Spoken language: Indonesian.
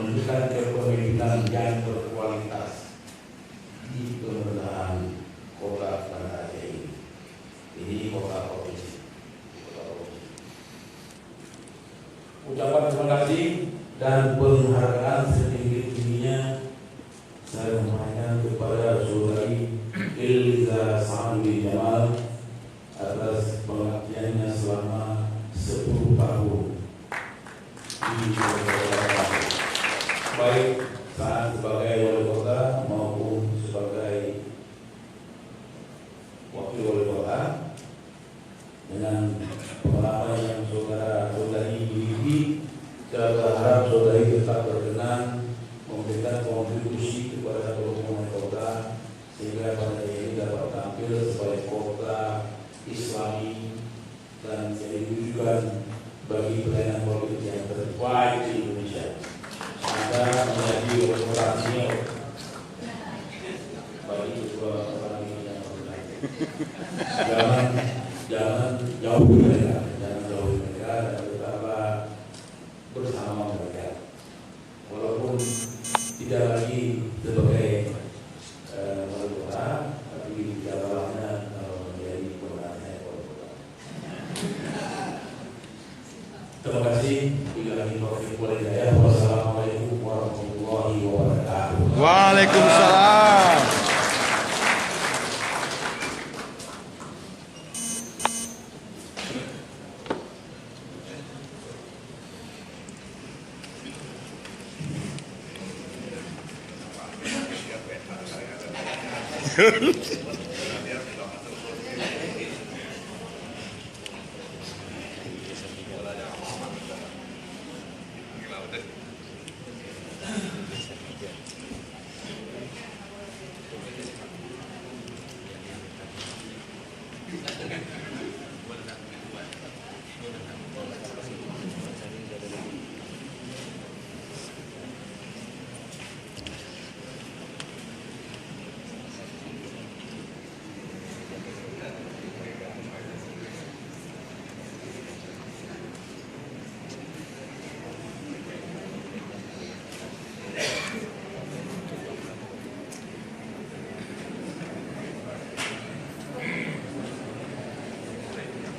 menunjukkan kepemimpinan yang berkualitas di pemerintahan kota Banda Aceh ini. Ini kota provinsi. Ucapan terima kasih dan penghargaan setinggi-tingginya saya mohonkan kepada saudari Eliza Sandi Jamal atas pengabdiannya selama 10 tahun di kota, baik saat sebagai wali kota maupun sebagai wakil wali kota. Dengan pengalaman yang saudari miliki, saya berharap saudari tetap berkenan memberikan kontribusi kepada perumahan kota sehingga pada ini dapat tampil sebagai kota Islami dan menjadi rujukan bagi pelayanan politik yang terbaik di Indonesia. Anda menjadi representasinya bagi kedua orang ini yang terbaik. Jangan jauh mereka, dan tetaplah bersama mereka. Walaupun tidak lagi sebagai wali kota, tapi jabatannya menjadi pemenangnya wali kota. Terima kasih. Bila lagi taufiq wal hidayah. Wassalamualaikum warahmatullahi wabarakatuh. Waalaikumsalam. Good.